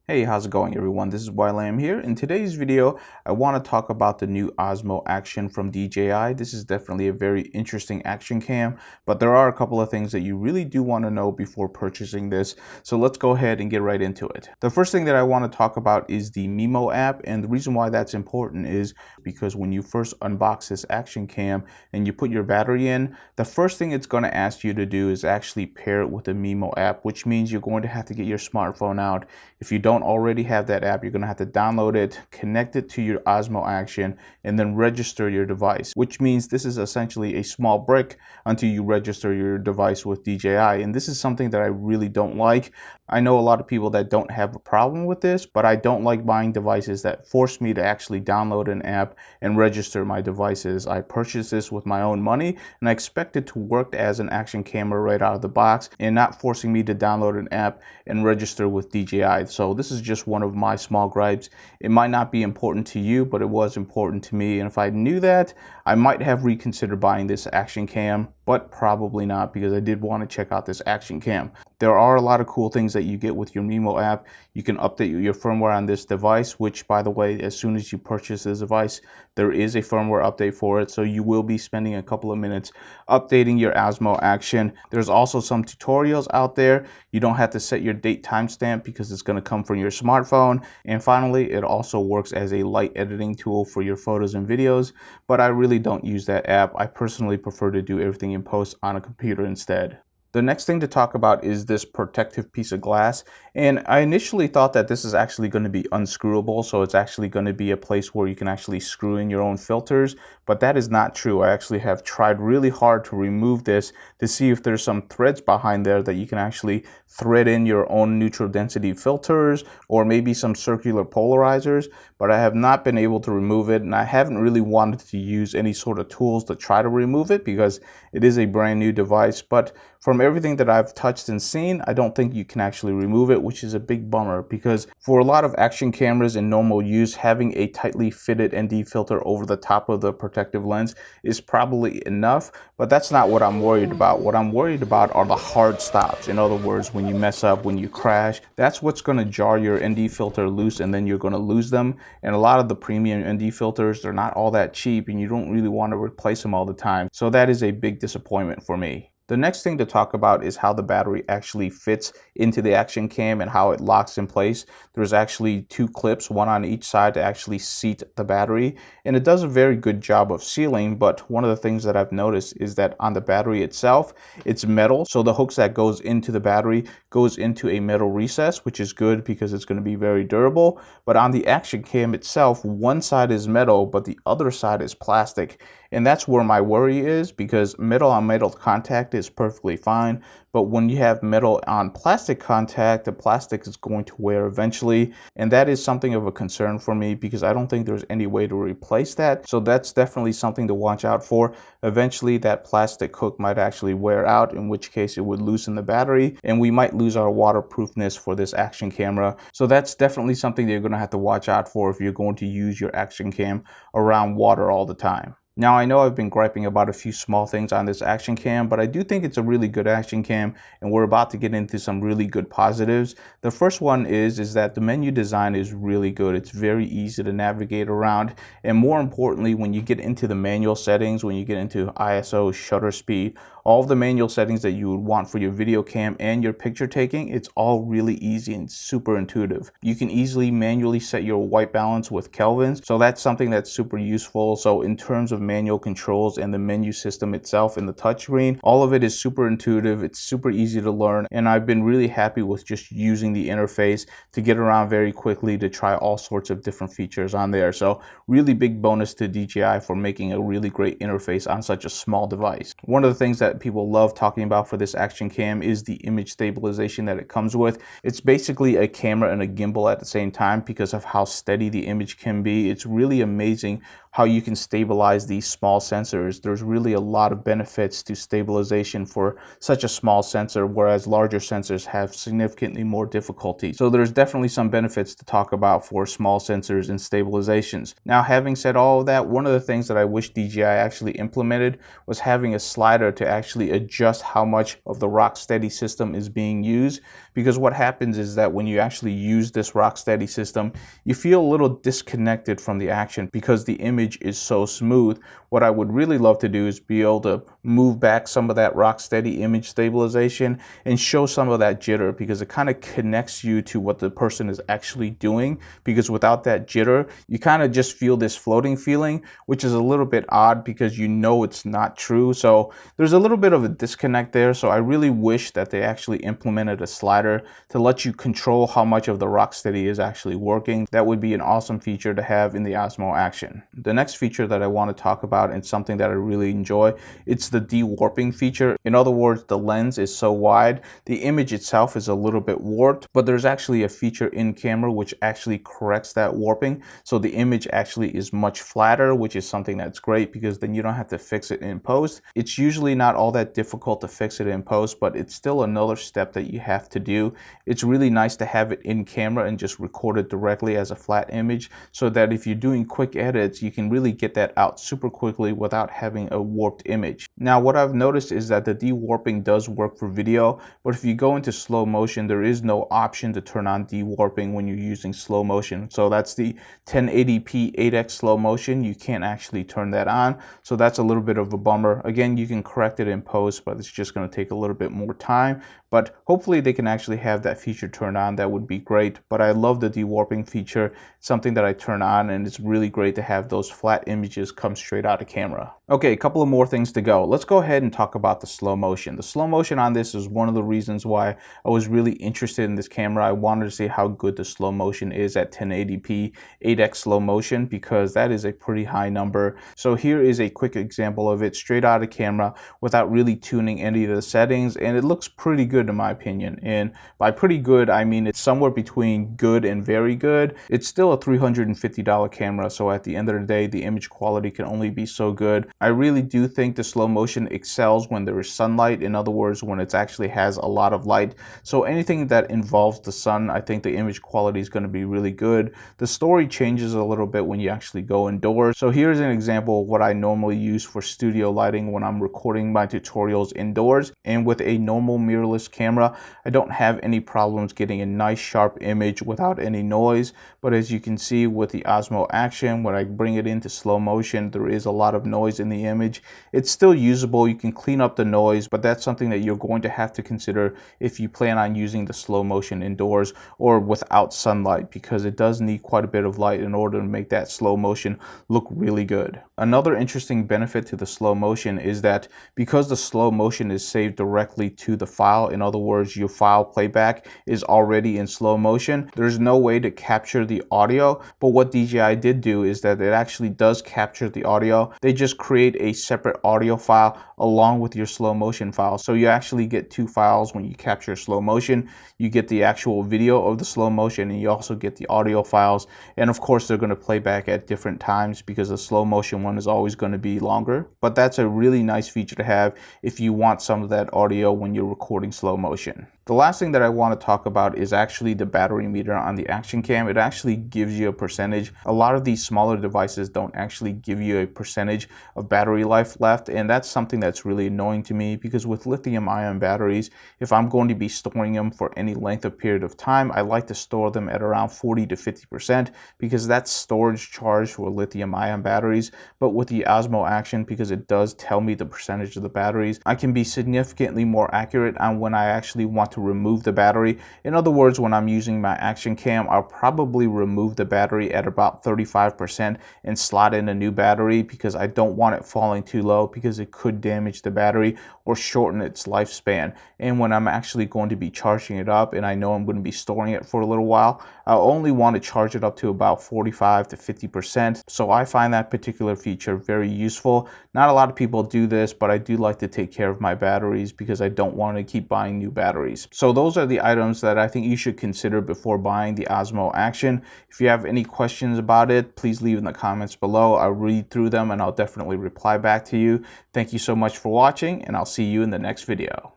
Hey, how's it going everyone? This is Lam here. In today's video, I want to talk about the new OSMO Action from DJI. This is definitely a very interesting action cam, but there are a couple of things that you really do want to know before purchasing this. So let's go ahead and get right into it. The first thing that I want to talk about is the Mimo app, and the reason why that's important is because when you first unbox this action cam and you put your battery in, the first thing it's going to ask you to do is actually pair it with the Mimo app, which means you're going to have to get your smartphone out. If you don't already have that app, you're going to have to download it, connect it to your OSMO Action, and then register your device, which means this is essentially a small brick until you register your device with DJI. And this is something that I really don't like. I know a lot of people that don't have a problem with this, but I don't like buying devices that force me to actually download an app and register my devices. I purchased this with my own money, and I expect it to work as an action camera right out of the box and not forcing me to download an app and register with DJI. So this is just one of my small gripes. It might not be important to you, but it was important to me. And if I knew that, I might have reconsidered buying this action cam, but probably not, because I did want to check out this action cam. There are a lot of cool things that you get with your Mimo app. You can update your firmware on this device, which, by the way, as soon as you purchase this device, there is a firmware update for it. So you will be spending a couple of minutes updating your OSMO Action. There's also some tutorials out there. You don't have to set your date timestamp because it's going to come from your smartphone. And finally, it also works as a light editing tool for your photos and videos, but I really don't use that app. I personally prefer to do everything in post on a computer instead. The next thing to talk about is this protective piece of glass, and I initially thought that this is actually going to be unscrewable, so it's actually going to be a place where you can actually screw in your own filters, but that is not true. I actually have tried really hard to remove this to see if there's some threads behind there that you can actually thread in your own neutral density filters or maybe some circular polarizers, but I have not been able to remove it, and I haven't really wanted to use any sort of tools to try to remove it because it is a brand new device. But from everything that I've touched and seen, I don't think you can actually remove it, which is a big bummer, because for a lot of action cameras in normal use, having a tightly fitted ND filter over the top of the protective lens is probably enough, but that's not what I'm worried about. What I'm worried about are the hard stops. In other words, when you mess up, when you crash, that's what's going to jar your ND filter loose, and then you're going to lose them. And a lot of the premium ND filters, they're not all that cheap, and you don't really want to replace them all the time. So that is a big disappointment for me. The next thing to talk about is how the battery actually fits into the action cam and how it locks in place. There's actually two clips, one on each side, to actually seat the battery, and it does a very good job of sealing. But one of the things that I've noticed is that on the battery itself, it's metal, so the hooks that goes into the battery goes into a metal recess, which is good because it's going to be very durable. But on the action cam itself, one side is metal, but the other side is plastic. And that's where my worry is, because metal on metal contact is perfectly fine, but when you have metal on plastic contact, the plastic is going to wear eventually, and that is something of a concern for me because I don't think there's any way to replace that. So that's definitely something to watch out for. Eventually that plastic hook might actually wear out, in which case it would loosen the battery and we might lose our waterproofness for this action camera. So that's definitely something that you're going to have to watch out for if you're going to use your action cam around water all the time. Now, I know I've been griping about a few small things on this action cam, but I do think it's a really good action cam, and we're about to get into some really good positives. The first one is that the menu design is really good. It's very easy to navigate around, and more importantly, when you get into the manual settings, when you get into ISO, shutter speed, all of the manual settings that you would want for your video cam and your picture taking, it's all really easy and super intuitive. You can easily manually set your white balance with kelvins, so that's something that's super useful. So in terms of manual controls and the menu system itself in the touchscreen, all of it is super intuitive. It's super easy to learn, and I've been really happy with just using the interface to get around very quickly to try all sorts of different features on there. So really big bonus to DJI for making a really great interface on such a small device. One of the things that people love talking about for this action cam is the image stabilization that it comes with. It's basically a camera and a gimbal at the same time because of how steady the image can be. It's really amazing how you can stabilize the these small sensors, there's really a lot of benefits to stabilization for such a small sensor, whereas larger sensors have significantly more difficulty. So there's definitely some benefits to talk about for small sensors and stabilizations. Now, having said all of that, one of the things that I wish DJI actually implemented was having a slider to actually adjust how much of the Rocksteady system is being used, because what happens is that when you actually use this Rocksteady system, you feel a little disconnected from the action because the image is so smooth. What I would really love to do is be able to move back some of that Rocksteady image stabilization and show some of that jitter, because it kind of connects you to what the person is actually doing, because without that jitter, you kind of just feel this floating feeling, which is a little bit odd because you know it's not true. So there's a little bit of a disconnect there. So I really wish that they actually implemented a slider to let you control how much of the Rocksteady is actually working. That would be an awesome feature to have in the OSMO Action. The next feature that I want to talk about, and something that I really enjoy, it's the de-warping feature. In other words, the lens is so wide, the image itself is a little bit warped, but there's actually a feature in camera which actually corrects that warping. So the image actually is much flatter, which is something that's great because then you don't have to fix it in post. It's usually not all that difficult to fix it in post, but it's still another step that you have to do. It's really nice to have it in camera and just record it directly as a flat image, so that if you're doing quick edits, you can really get that out super quickly without having a warped image. Now, what I've noticed is that the de-warping does work for video, but if you go into slow motion, there is no option to turn on de-warping when you're using slow motion. So that's the 1080p 8x slow motion. You can't actually turn that on. So that's a little bit of a bummer. Again, you can correct it in post, but it's just going to take a little bit more time. But hopefully they can actually have that feature turned on. That would be great. But I love the de-warping feature. It's something that I turn on, and it's really great to have those flat images come straight out of camera. Okay, a couple of more things to go. Let's go ahead and talk about the slow motion. The slow motion on this is one of the reasons why I was really interested in this camera. I wanted to see how good the slow motion is at 1080p 8x slow motion, because that is a pretty high number. So here is a quick example of it straight out of camera without really tuning any of the settings, and it looks pretty good in my opinion. And by pretty good, I mean it's somewhere between good and very good. It's still a $350 camera, so at the end of the day, the image quality can only be so good. I really do think the slow motion excels when there is sunlight. In other words, when it actually has a lot of light. So anything that involves the sun, I think the image quality is going to be really good. The story changes a little bit when you actually go indoors. So here's an example of what I normally use for studio lighting when I'm recording my tutorials indoors. And with a normal mirrorless camera, I don't have any problems getting a nice sharp image without any noise. But as you can see with the OSMO Action, when I bring it into slow motion, there is a lot of noise in the image. It's still usable. You can clean up the noise, but that's something that you're going to have to consider if you plan on using the slow motion indoors or without sunlight, because it does need quite a bit of light in order to make that slow motion look really good. Another interesting benefit to the slow motion is that because the slow motion is saved directly to the file, in other words, your file playback is already in slow motion, there's no way to capture the audio. But what DJI did do is that it actually does capture the audio. They just create a separate audio file along with your slow motion file. So you actually get two files when you capture slow motion. You get the actual video of the slow motion, and you also get the audio files. And of course, they're going to play back at different times because the slow motion one is always going to be longer. But that's a really nice feature to have if you want some of that audio when you're recording slow motion. The last thing that I want to talk about is actually the battery meter on the Action Cam. It actually gives you a percentage. A lot of these smaller devices don't actually give you a percentage of battery life left, and that's something that's really annoying to me, because with lithium-ion batteries, if I'm going to be storing them for any length of period of time, I like to store them at around 40 to 50% because that's storage charge for lithium-ion batteries. But with the OSMO Action, because it does tell me the percentage of the batteries, I can be significantly more accurate on when I actually want to remove the battery. In other words, when I'm using my Action Cam, I'll probably remove the battery at about 35% and slot in a new battery, because I don't want it falling too low, because it could damage the battery or shorten its lifespan. And when I'm actually going to be charging it up and I know I'm going to be storing it for a little while, I'll only want to charge it up to about 45 to 50%. So I find that particular feature very useful. Not a lot of people do this, but I do like to take care of my batteries because I don't want to keep buying new batteries. menus. So those are the items that I think you should consider before buying the Osmo Action. If you have any questions about it, please leave in the comments below. I'll read through them and I'll definitely reply back to you. Thank you so much for watching, and I'll see you in the next video.